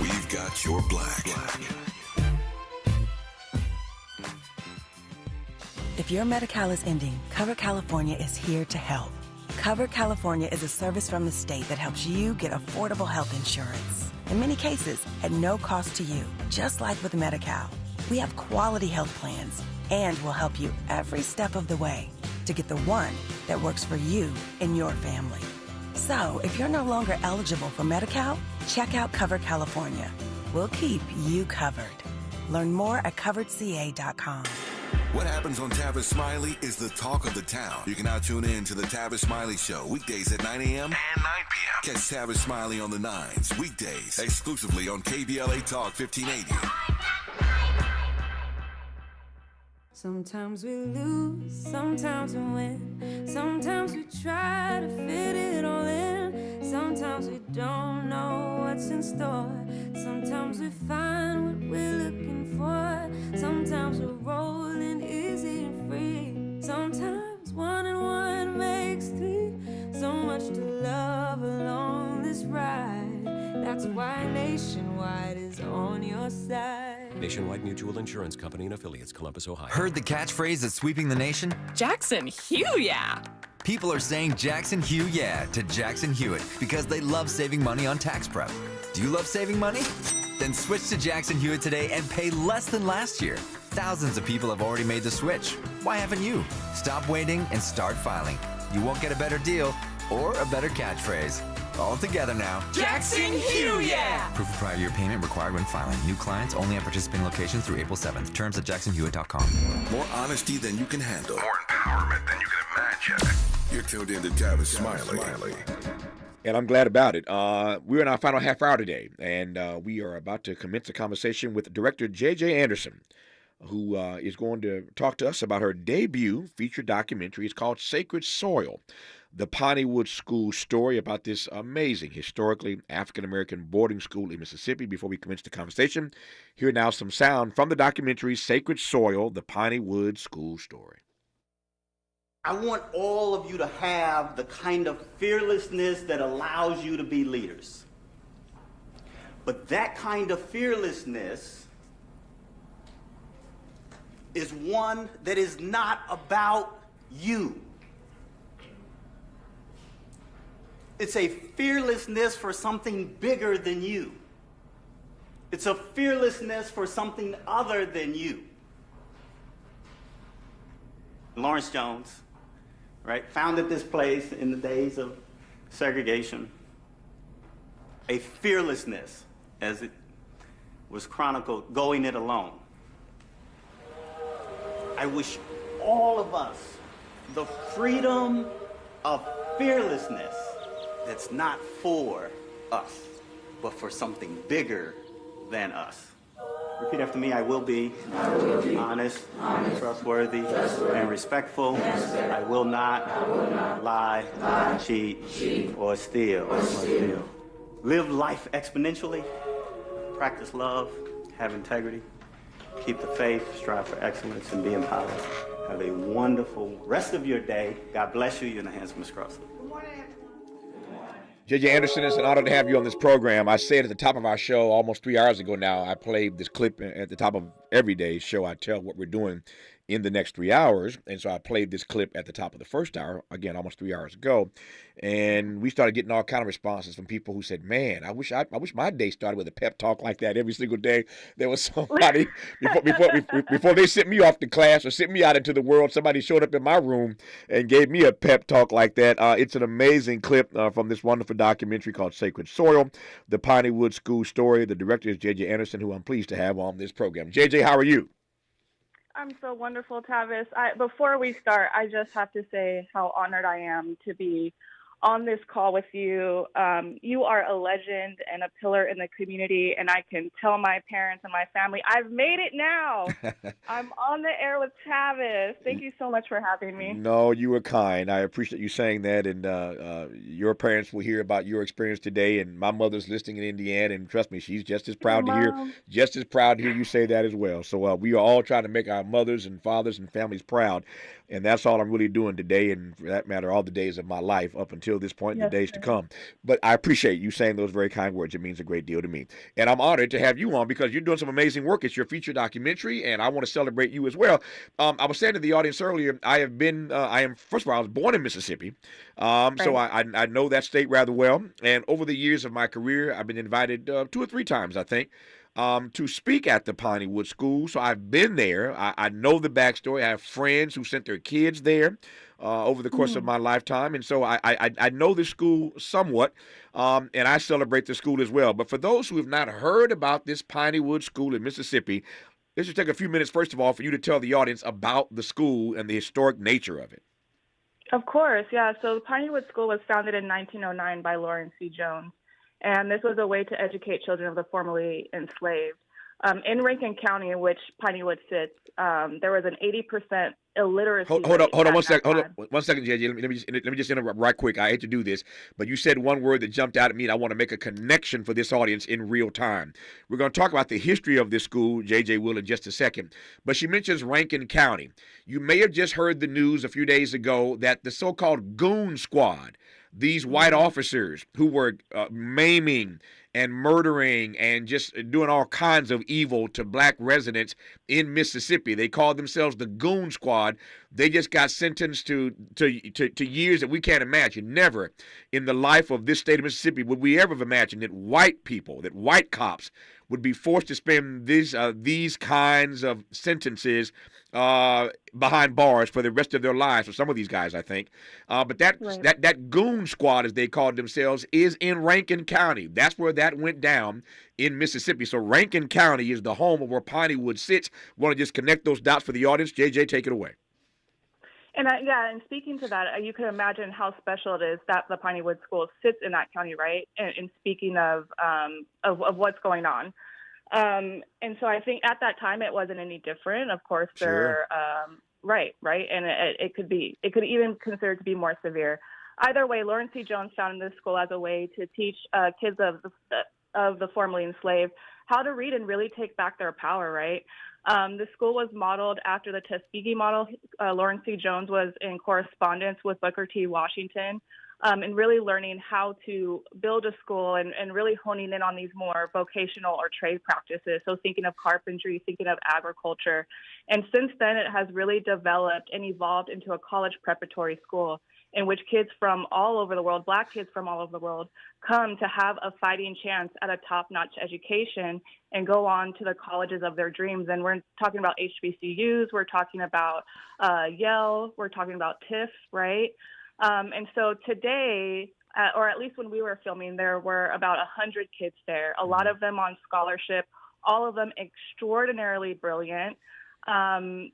[SPEAKER 1] We've got your black.
[SPEAKER 18] If your Medi-Cal is ending, Cover California is here to help. Cover California is a service from the state that helps you get affordable health insurance. In many cases, at no cost to you, just like with Medi-Cal. We have quality health plans and will help you every step of the way to get the one that works for you and your family. So, if you're no longer eligible for Medi-Cal, check out Cover California. We'll keep you covered. Learn more at coveredca.com.
[SPEAKER 1] What happens on Tavis Smiley is the talk of the town. You can now tune in to the Tavis Smiley Show weekdays at 9 a.m. and 9 p.m. Catch Tavis Smiley on the 9s weekdays exclusively on KBLA Talk 1580.
[SPEAKER 19] Sometimes we lose, sometimes we win. Sometimes we try to fit it all in. Sometimes we don't know what's in store. Sometimes we find what we're looking for. Sometimes we're rolling easy and free. Sometimes 1 and 1 makes 3. So much to love along this ride. That's why Nationwide is on your side.
[SPEAKER 20] Nationwide Mutual Insurance Company and affiliates, Columbus, Ohio.
[SPEAKER 21] Heard the catchphrase that's sweeping the nation?
[SPEAKER 22] Jackson Hugh, yeah.
[SPEAKER 21] People are saying Jackson Hugh, yeah, to Jackson Hewitt because they love saving money on tax prep. Do you love saving money? Then switch to Jackson Hewitt today and pay less than last year. Thousands of people have already made the switch. Why haven't you? Stop waiting and start filing. You won't get a better deal or a better catchphrase. All together now.
[SPEAKER 22] Jackson Hugh, yeah!
[SPEAKER 21] Proof of prior year payment required when filing. New clients only at participating locations through April 7th. Terms at jacksonhewitt.com.
[SPEAKER 1] More honesty than you can handle. More empowerment than you can imagine. You're tuned in to Tavis Smiley.
[SPEAKER 2] And I'm glad about it. We're in our final half hour today, and we are about to commence a conversation with director J.J. Anderson, who is going to talk to us about her debut feature documentary. It's called Sacred Soil, the Piney Woods School Story, about this amazing, historically African-American boarding school in Mississippi. Before we commence the conversation, here now some sound from the documentary Sacred Soil, the Piney Woods School Story.
[SPEAKER 23] I want all of you to have the kind of fearlessness that allows you to be leaders. But that kind of fearlessness is one that is not about you. It's a fearlessness for something bigger than you. It's a fearlessness for something other than you. Lawrence Jones, right, founded this place in the days of segregation. A fearlessness, as it was chronicled Going It Alone. I wish all of us the freedom of fearlessness that's not for us, but for something bigger than us. Repeat after me. I will be honest, trustworthy, and respectful. I will not lie, cheat, or steal. Live life exponentially. Practice love. Have integrity. Keep the faith. Strive for excellence and be empowered. Have a wonderful rest of your day. God bless you. You're in the hands of Ms. Crossley.
[SPEAKER 2] J.J. Anderson, it's an honor to have you on this program. I said at the top of our show almost 3 hours ago now, I played this clip at the top of every day's show. I tell what we're doing in the next 3 hours. And so I played this clip at the top of the first hour, again, almost 3 hours ago. And we started getting all kind of responses from people who said, man, I wish my day started with a pep talk like that every single day. There was somebody, before they sent me off to class or sent me out into the world, somebody showed up in my room and gave me a pep talk like that. It's an amazing clip from this wonderful documentary called Sacred Soil, the Piney Woods School Story. The director is J.J. Anderson, who I'm pleased to have on this program. J.J., how are you?
[SPEAKER 4] I'm so wonderful, Tavis. Before we start, I just have to say how honored I am to be on this call with you. You are a legend and a pillar in the community, and I can tell my parents and my family, I've made it now. I'm on the air with Tavis. Thank you so much for having me.
[SPEAKER 2] No, you were kind. I appreciate you saying that, and your parents will hear about your experience today, and my mother's listening in Indiana, and trust me, she's just as proud to hear you say that as well. So we are all trying to make our mothers and fathers and families proud, and that's all I'm really doing today, and for that matter, all the days of my life up until this point in the days to come. But I appreciate you saying those very kind words. It means a great deal to me. And I'm honored to have you on because you're doing some amazing work. It's your feature documentary, and I want to celebrate you as well. I was saying to the audience earlier, first of all, I was born in Mississippi. So I know that state rather well. And over the years of my career, I've been invited 2 or 3 times, I think, to speak at the Piney Woods School. So I've been there. I know the backstory. I have friends who sent their kids there over the course of my lifetime. And so I know the school somewhat, and I celebrate the school as well. But for those who have not heard about this Piney Woods School in Mississippi, let's just take a few minutes, first of all, for you to tell the audience about the school and the historic nature of it.
[SPEAKER 4] Of course, yeah. So the Piney Woods School was founded in 1909 by Lawrence C. Jones. And this was a way to educate children of the formerly enslaved. In Rankin County, in which Piney Woods sits, there was an 80% illiteracy rate.
[SPEAKER 2] Hold on 1 second. Hold on 1 second, JJ. Let me just interrupt right quick. I hate to do this, but you said one word that jumped out at me, and I want to make a connection for this audience in real time. We're going to talk about the history of this school, JJ will, in just a second. But she mentions Rankin County. You may have just heard the news a few days ago that the so-called Goon Squad, these white officers who were maiming and murdering and just doing all kinds of evil to black residents in Mississippi. They called themselves the Goon Squad. They just got sentenced to years that we can't imagine. Never in the life of this state of Mississippi would we ever have imagined that white people, that white cops would be forced to spend these kinds of sentences behind bars for the rest of their lives, for some of these guys, I think. But that Goon Squad, as they called themselves, is in Rankin County. That's where that went down in Mississippi. So Rankin County is the home of where Piney Woods sits. Want to just connect those dots for the audience? JJ, take it away.
[SPEAKER 4] And and speaking to that, you can imagine how special it is that the Piney Woods School sits in that county, right? And speaking of what's going on. And so I think at that time it wasn't any different. Of course, right. And it could even considered to be more severe. Either way, Lawrence C. Jones founded this school as a way to teach kids of the formerly enslaved how to read and really take back their power, right? The school was modeled after the Tuskegee model. Lawrence C. Jones was in correspondence with Booker T. Washington, and really learning how to build a school and really honing in on these more vocational or trade practices. So thinking of carpentry, thinking of agriculture. And since then, it has really developed and evolved into a college preparatory school in which kids from all over the world, black kids from all over the world, come to have a fighting chance at a top-notch education and go on to the colleges of their dreams. And we're talking about HBCUs, we're talking about Yale, we're talking about TIFF, right? And so today, or at least when we were filming, there were about 100 kids there, a lot of them on scholarship, all of them extraordinarily brilliant. And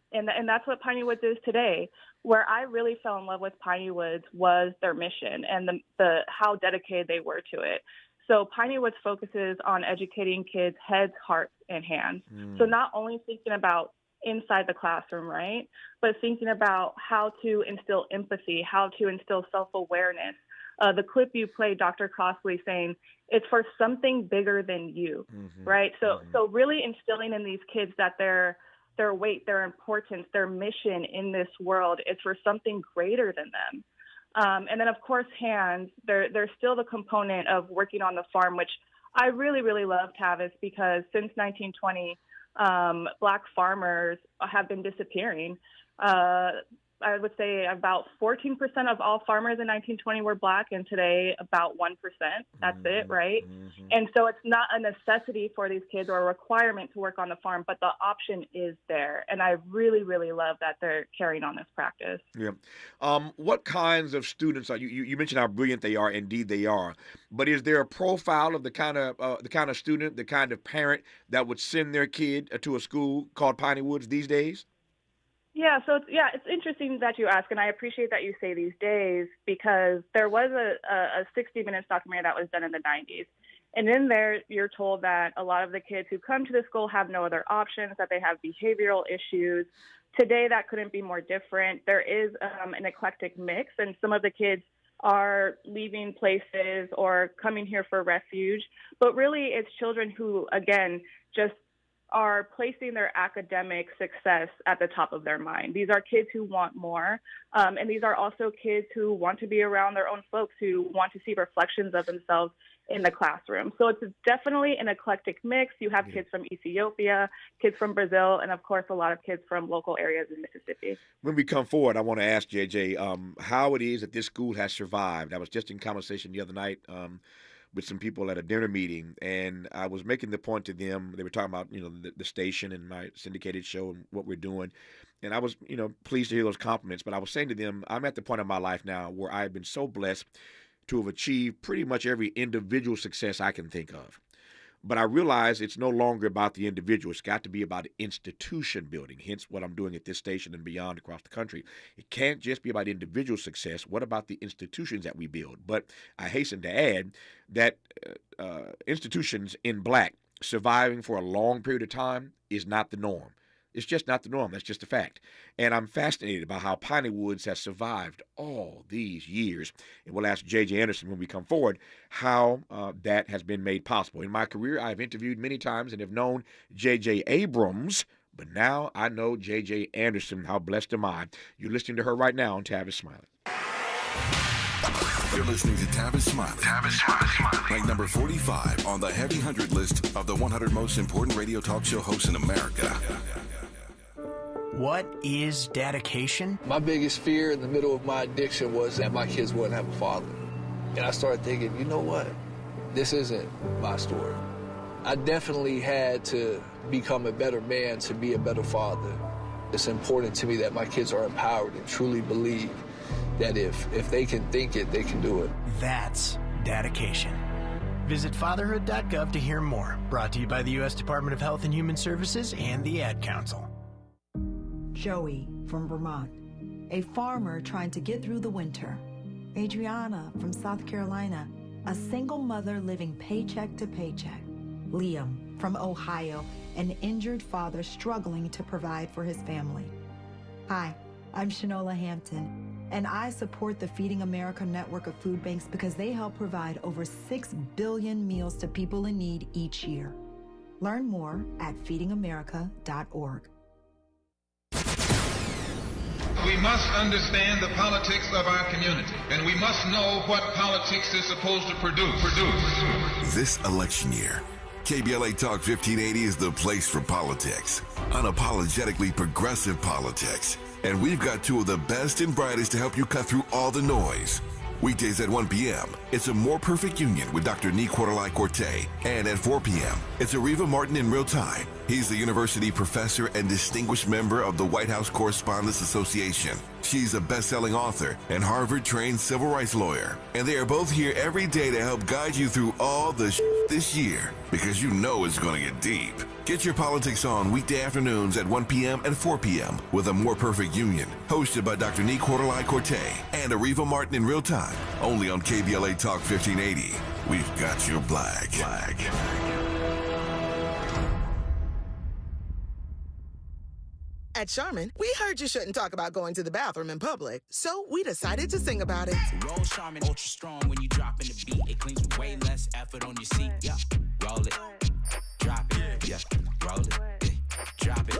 [SPEAKER 4] that's what Piney Woods is today. Where I really fell in love with Piney Woods was their mission and the how dedicated they were to it. So Piney Woods focuses on educating kids' heads, hearts, and hands. So not only thinking about inside the classroom, right, but thinking about how to instill empathy, how to instill self-awareness. The clip you played, Dr. Crossley saying, it's for something bigger than you, right? So really instilling in these kids that their weight, their importance, their mission in this world is for something greater than them. And then, of course, hands, there's still the component of working on the farm, which I really, really love, Tavis, because since 1920, Black farmers have been disappearing. I would say about 14% of all farmers in 1920 were Black, and today about 1%. That's it, right? And so it's not a necessity for these kids or a requirement to work on the farm, but the option is there. And I really, really love that they're carrying on this practice.
[SPEAKER 2] Yeah. What kinds of students are you mentioned how brilliant they are. Indeed, they are. But is there a profile of the kind of student, the kind of parent that would send their kid to a school called Piney Woods these days?
[SPEAKER 4] Yeah, so it's interesting that you ask, and I appreciate that you say these days, because there was a 60 Minutes documentary that was done in the 90s. And in there, you're told that a lot of the kids who come to the school have no other options, that they have behavioral issues. Today, that couldn't be more different. There is an eclectic mix, and some of the kids are leaving places or coming here for refuge. But really, it's children who, again, just are placing their academic success at the top of their mind. These are kids who want more, and these are also kids who want to be around their own folks, who want to see reflections of themselves in the classroom. So it's definitely an eclectic mix. You have kids from Ethiopia, kids from Brazil, and of course a lot of kids from local areas in Mississippi.
[SPEAKER 2] When we come forward, I want to ask JJ how it is that this school has survived. I was just in conversation the other night with some people at a dinner meeting, and I was making the point to them. They were talking about, the station and my syndicated show and what we're doing. And I was, pleased to hear those compliments. But I was saying to them, I'm at the point in my life now where I've been so blessed to have achieved pretty much every individual success I can think of. But I realize it's no longer about the individual. It's got to be about institution building, hence what I'm doing at this station and beyond across the country. It can't just be about individual success. What about the institutions that we build? But I hasten to add that institutions in Black surviving for a long period of time is not the norm. It's just not the norm. That's just a fact. And I'm fascinated by how Piney Woods has survived all these years. And we'll ask J.J. Anderson when we come forward how that has been made possible. In my career, I've interviewed many times and have known J.J. Abrams, but now I know J.J. Anderson. How blessed am I? You're listening to her right now on Tavis Smiley.
[SPEAKER 1] You're listening to Tavis Smiley. Tavis Smiley. Ranked number 45 on the Heavy 100 list of the 100 most important radio talk show hosts in America.
[SPEAKER 5] What is dedication?
[SPEAKER 6] My biggest fear in the middle of my addiction was that my kids wouldn't have a father. And I started thinking, you know what? This isn't my story. I definitely had to become a better man to be a better father. It's important to me that my kids are empowered and truly believe that if they can think it, they can do it.
[SPEAKER 5] That's dedication. Visit fatherhood.gov to hear more. Brought to you by the U.S. Department of Health and Human Services and the Ad Council.
[SPEAKER 7] Joey from Vermont, a farmer trying to get through the winter. Adriana from South Carolina, a single mother living paycheck to paycheck. Liam from Ohio, an injured father struggling to provide for his family. Hi, I'm Shanola Hampton, and I support the Feeding America network of food banks because they help provide over 6 billion meals to people in need each year. Learn more at feedingamerica.org.
[SPEAKER 24] We must understand the politics of our community, and we must know what politics is supposed to produce.
[SPEAKER 1] This election year, KBLA Talk 1580 is the place for politics, unapologetically progressive politics. And we've got two of the best and brightest to help you cut through all the noise. Weekdays at 1 p.m., it's A More Perfect Union with Dr. Nee Quarterly-Corte. And at 4 p.m., it's Areva Martin in Real Time. He's the university professor and distinguished member of the White House Correspondents Association. She's a best-selling author and Harvard-trained civil rights lawyer. And they are both here every day to help guide you through all the this year, because you know it's going to get deep. Get your politics on weekday afternoons at 1 p.m. and 4 p.m. with A More Perfect Union, hosted by Dr. Nee Cordelai-Corte and Ariva Martin in real time, only on KBLA Talk 1580. We've got your black.
[SPEAKER 8] At Charmin, we heard you shouldn't talk about going to the bathroom in public, so we decided to sing about it.
[SPEAKER 9] Roll Charmin Ultra Strong when you drop in the beat. It cleans with way less effort on your seat. Yeah, roll it, drop it. Yeah, roll it, drop it.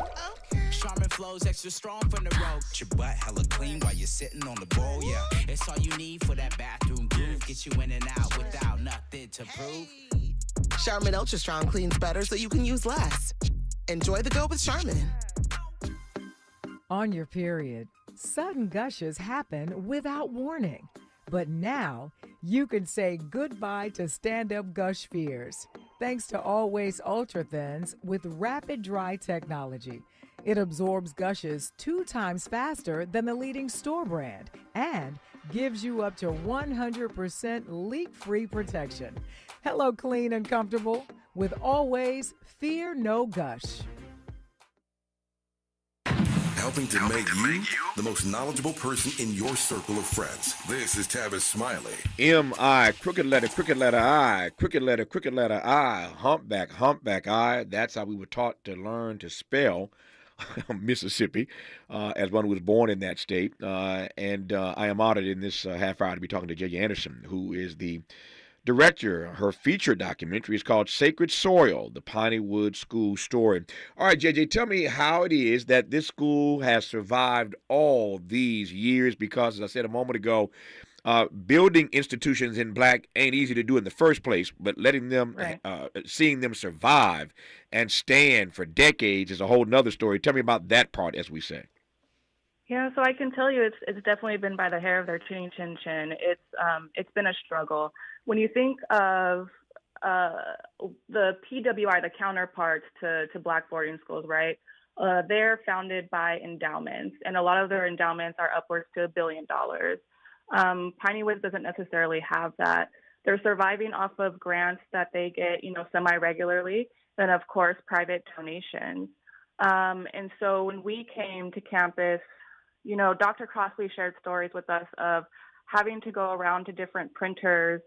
[SPEAKER 9] Charmin flows extra strong from the road. Your butt hella clean while you're sitting on the bowl. Yeah, it's all you need for that bathroom groove. Get you in and out without nothing to prove.
[SPEAKER 8] Charmin Ultra Strong cleans better so you can use less. Enjoy the go with Charmin.
[SPEAKER 10] On your period, sudden gushes happen without warning. But now, you can say goodbye to stand-up gush fears, thanks to Always Ultra Thins with rapid dry technology. It absorbs gushes 2 times faster than the leading store brand and gives you up to 100% leak-free protection. Hello, clean and comfortable with Always Fear No Gush.
[SPEAKER 1] Helping to make you the most knowledgeable person in your circle of friends. This is Tavis Smiley.
[SPEAKER 2] M-I, crooked letter I, crooked letter I, humpback I. That's how we were taught to learn to spell Mississippi, as one who was born in that state. And I am honored in this half hour to be talking to J.J. Anderson, who is the director. Her feature documentary is called Sacred Soil, the Piney Woods School Story. All right, JJ, tell me how it is that this school has survived all these years, because, as I said a moment ago, building institutions in black ain't easy to do in the first place, but letting them, seeing them survive and stand for decades is a whole nother story. Tell me about that part, as we say.
[SPEAKER 4] Yeah, so I can tell you it's definitely been by the hair of their chin. It's been a struggle. When you think of the PWI, the counterparts to black boarding schools, right? They're founded by endowments, and a lot of their endowments are upwards to $1 billion. Piney Woods doesn't necessarily have that. They're surviving off of grants that they get, semi-regularly, and of course, private donations. And so when we came to campus, Dr. Crossley shared stories with us of having to go around to different printers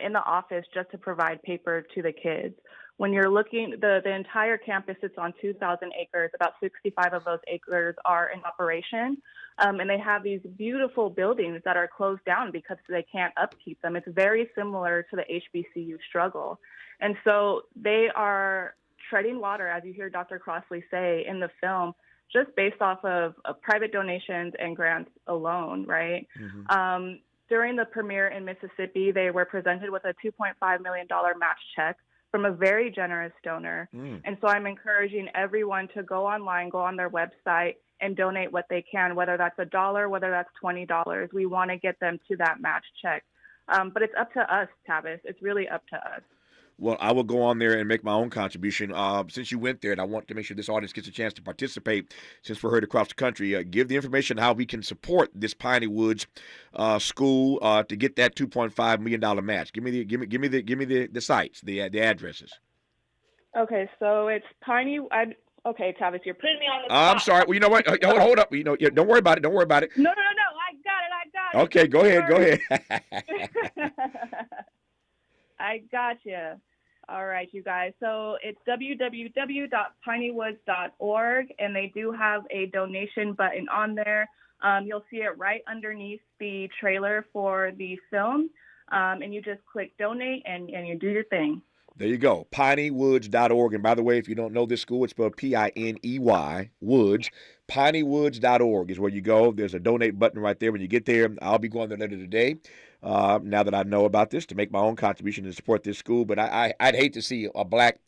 [SPEAKER 4] in the office just to provide paper to the kids. When you're looking, the entire campus sits on 2,000 acres. About 65 of those acres are in operation. And they have these beautiful buildings that are closed down because they can't upkeep them. It's very similar to the HBCU struggle. And so they are treading water, as you hear Dr. Crossley say in the film, just based off of private donations and grants alone, right? Mm-hmm. During the premiere in Mississippi, they were presented with a $2.5 million match check from a very generous donor. And so I'm encouraging everyone to go online, go on their website, and donate what they can, whether that's $1, whether that's $20. We want to get them to that match check. But it's up to us, Tavis. It's really up to us.
[SPEAKER 2] Well, I will go on there and make my own contribution. Since you went there, and I want to make sure this audience gets a chance to participate, since we're heard across the country, give the information how we can support this Piney Woods school to get that $2.5 million match. Give me the sites, the addresses.
[SPEAKER 4] Okay, so it's Okay, Tavis, you're putting me on the spot.
[SPEAKER 2] I'm sorry. Well, you know what? Hold up. Don't worry about it. Don't worry about it.
[SPEAKER 4] No. I got it.
[SPEAKER 2] Okay, go ahead.
[SPEAKER 4] I got you. All right, you guys. So it's www.pineywoods.org, and they do have a donation button on there. You'll see it right underneath the trailer for the film, and you just click donate, and you do your thing.
[SPEAKER 2] There you go, pineywoods.org. And by the way, if you don't know this school, it's spelled P-I-N-E-Y, Woods. Pineywoods.org is where you go. There's a donate button right there. When you get there, I'll be going there later today, now that I know about this, to make my own contribution to support this school. But I'd hate to see a black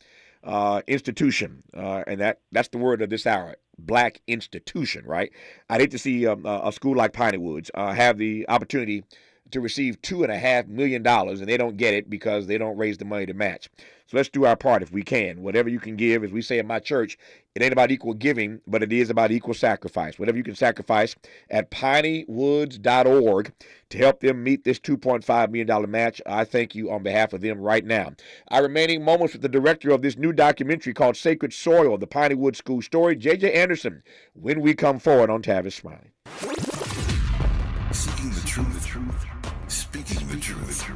[SPEAKER 2] institution, and that's the word of this hour, black institution, right? I'd hate to see a school like Piney Woods have the opportunity to receive $2.5 million, and they don't get it because they don't raise the money to match. So let's do our part if we can. Whatever you can give, as we say in my church, it ain't about equal giving, but it is about equal sacrifice. Whatever you can sacrifice at pineywoods.org to help them meet this $2.5 million match, I thank you on behalf of them right now. Our remaining moments with the director of this new documentary called Sacred Soil, the Piney Woods School Story, J.J. Anderson, when we come forward on Tavis Smiley.
[SPEAKER 1] Seeking the truth, speaking the truth.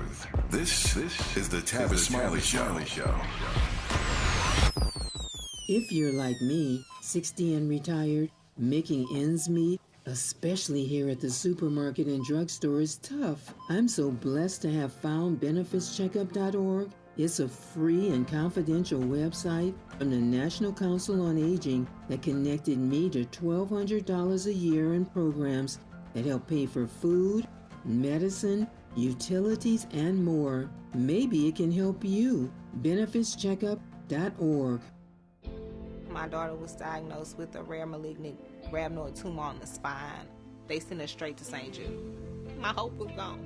[SPEAKER 1] This is the Tavis Smiley Show.
[SPEAKER 3] If you're like me, 60 and retired, making ends meet, especially here at the supermarket and drugstore, is tough. I'm so blessed to have found benefitscheckup.org. It's a free and confidential website from the National Council on Aging that connected me to $1,200 a year in programs that help pay for food, medicine, utilities, and more. Maybe it can help you. benefitscheckup.org.
[SPEAKER 11] My daughter was diagnosed with a rare malignant rhabdoid tumor on the spine. They sent her straight to St. Jude. My hope was gone.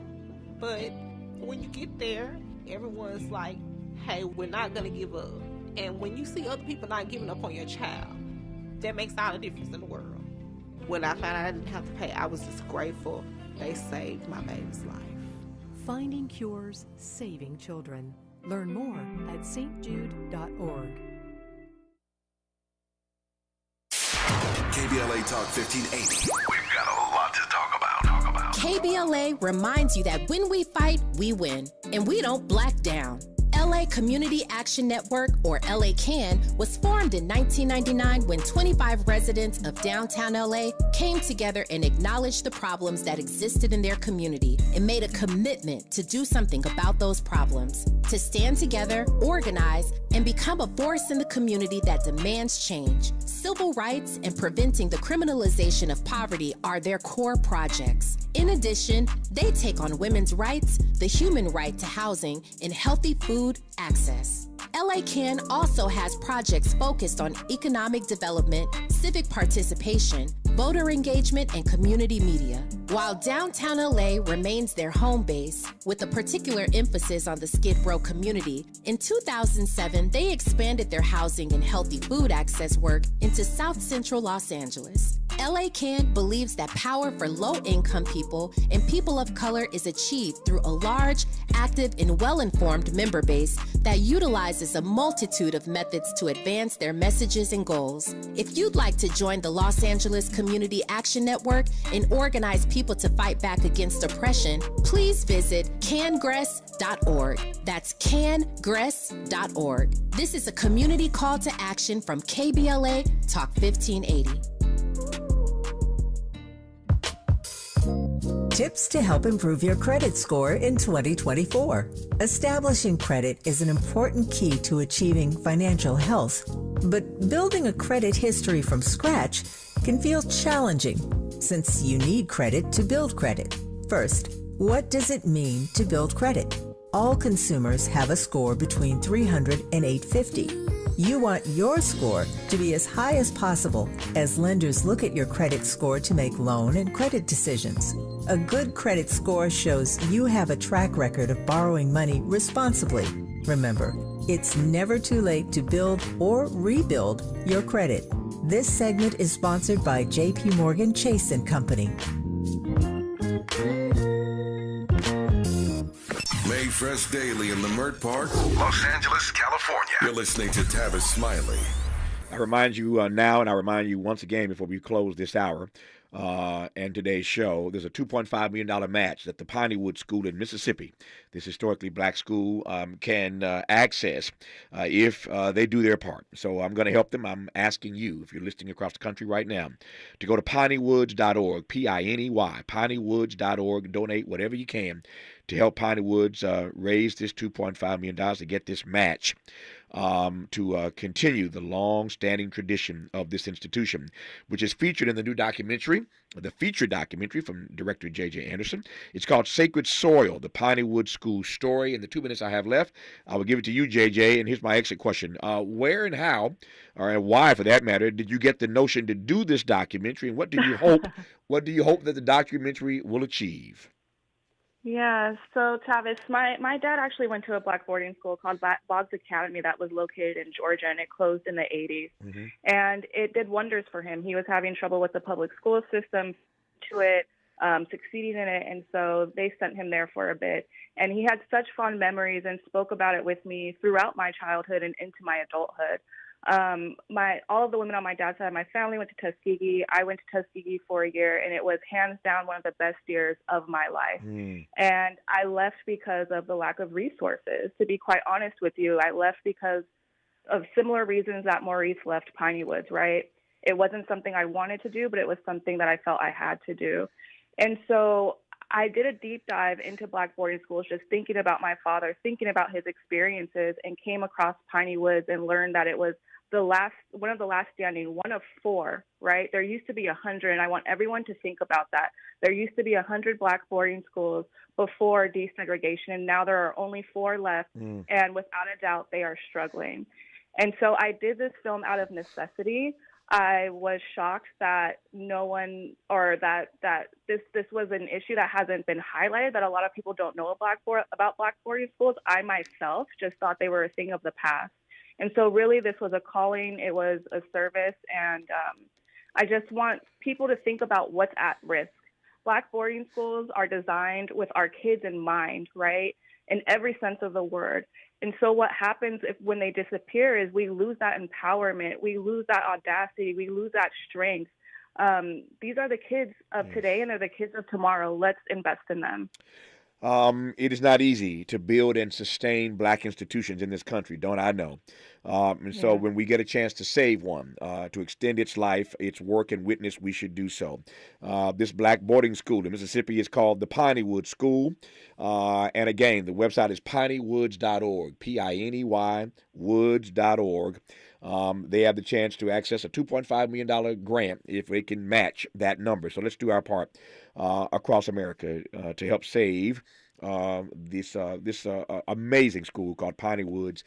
[SPEAKER 11] But when you get there, everyone's like, hey, we're not going to give up. And when you see other people not giving up on your child, that makes all the difference in the world. When I found out I didn't have to pay, I was just grateful. They saved my baby's life.
[SPEAKER 12] Finding cures, saving children. Learn more at stjude.org.
[SPEAKER 1] KBLA Talk 1580. We've got a lot to talk about.
[SPEAKER 17] KBLA reminds you that when we fight, we win, and we don't black down. LA Community Action Network, or LA CAN, was formed in 1999 when 25 residents of downtown LA came together and acknowledged the problems that existed in their community and made a commitment to do something about those problems, to stand together, organize, and become a force in the community that demands change. Civil rights and preventing the criminalization of poverty are their core projects. In addition, they take on women's rights, the human right to housing, and healthy food access. LA CAN also has projects focused on economic development, civic participation, voter engagement, and community media. While downtown LA remains their home base, with a particular emphasis on the Skid Row community, in 2007 they expanded their housing and healthy food access work into South Central Los Angeles. LA CAN believes that power for low-income people and people of color is achieved through a large, active, and well-informed member base that utilizes a multitude of methods to advance their messages and goals. If you'd like to join the Los Angeles Community Action Network and organize people to fight back against oppression, please visit cangress.org. That's cangress.org. This is a community call to action from KBLA Talk 1580.
[SPEAKER 13] Tips to help improve your credit score in 2024. Establishing credit is an important key to achieving financial health, but building a credit history from scratch can feel challenging since you need credit to build credit. First, what does it mean to build credit? All consumers have a score between 300 and 850. You want your score to be as high as possible as lenders look at your credit score to make loan and credit decisions. A good credit score shows you have a track record of borrowing money responsibly. Remember, it's never too late to build or rebuild your credit. This segment is sponsored by J.P. Morgan Chase & Company.
[SPEAKER 1] Made fresh daily in Leimert Park, Los Angeles, California. You're listening to Tavis Smiley.
[SPEAKER 2] I remind you now, and I remind you once again before we close this hour and today's show, there's a $2.5 million match that the Piney Woods School in Mississippi, this historically black school, can access if they do their part. So I'm going to help them. I'm asking you, if you're listening across the country right now, to go to pineywoods.org, P-I-N-E-Y, pineywoods.org, donate whatever you can to help Piney Woods raise this $2.5 million to get this match to continue the long-standing tradition of this institution, which is featured in the new documentary, the feature documentary from director J.J. Anderson. It's called Sacred Soil, the Piney Woods School Story. In the 2 minutes I have left, I will give it to you, J.J., and here's my exit question. Where and how, or why, for that matter, did you get the notion to do this documentary, and what do you hope that the documentary will achieve?
[SPEAKER 4] Yeah, so Tavis, my dad actually went to a black boarding school called Boggs Academy that was located in Georgia, and it closed in the 80s.
[SPEAKER 2] Mm-hmm.
[SPEAKER 4] And it did wonders for him. He was having trouble with the public school system, succeeding in it, and so they sent him there for a bit. And he had such fond memories and spoke about it with me throughout my childhood and into my adulthood. All of the women on my dad's side of my family went to Tuskegee. I went to Tuskegee for a year, and it was hands down one of the best years of my life. And I left because of the lack of resources. To be quite honest with you, I left because of similar reasons that Maurice left Piney Woods, right? It wasn't something I wanted to do, but it was something that I felt I had to do. And so I did a deep dive into black boarding schools, just thinking about my father, thinking about his experiences, and came across Piney Woods and learned that it was one of the last standing, one of 4, right? There used to be 100, and I want everyone to think about that. There used to be 100 black boarding schools before desegregation, and now there are only 4 left, and without a doubt, they are struggling. And so I did this film out of necessity. I was shocked that no one, or that this was an issue that hasn't been highlighted, that a lot of people don't know about black boarding schools. I myself just thought they were a thing of the past. And so really this was a calling, it was a service, and I just want people to think about what's at risk. Black boarding schools are designed with our kids in mind, right, in every sense of the word. And so what happens when they disappear is we lose that empowerment, we lose that audacity, we lose that strength. These are the kids of today and they're the kids of tomorrow. Let's invest in them.
[SPEAKER 2] It is not easy to build and sustain black institutions in this country, don't I know? And so when we get a chance to save one, to extend its life, its work and witness, we should do so. This black boarding school in Mississippi is called the Piney Woods School. And again, the website is pineywoods.org, Piney woods.org. They have the chance to access a $2.5 million grant if they can match that number. So let's do our part across America to help save this amazing school called Piney Woods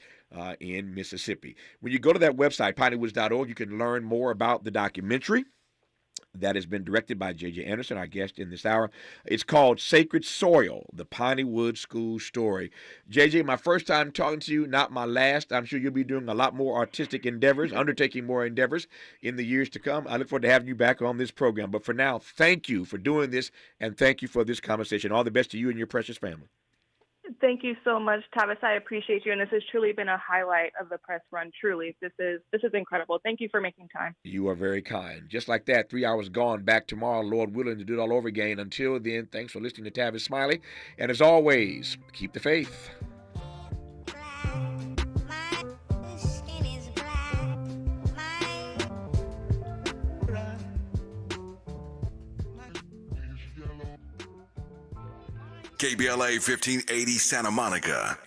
[SPEAKER 2] in Mississippi. When you go to that website, pineywoods.org, you can learn more about the documentary that has been directed by J.J. Anderson, our guest in this hour. It's called Sacred Soil, the Piney Woods School Story. J.J., my first time talking to you, not my last. I'm sure you'll be doing a lot more artistic endeavors, undertaking more endeavors in the years to come. I look forward to having you back on this program. But for now, thank you for doing this, and thank you for this conversation. All the best to you and your precious family.
[SPEAKER 4] Thank you so much, Tavis. I appreciate you, and this has truly been a highlight of the press run. Truly, this is incredible. Thank you for making time.
[SPEAKER 2] You are very kind. Just like that, 3 hours gone. Back tomorrow, Lord willing, to do it all over again. Until then, thanks for listening to Tavis Smiley, and as always, keep the faith.
[SPEAKER 1] KBLA 1580 Santa Monica.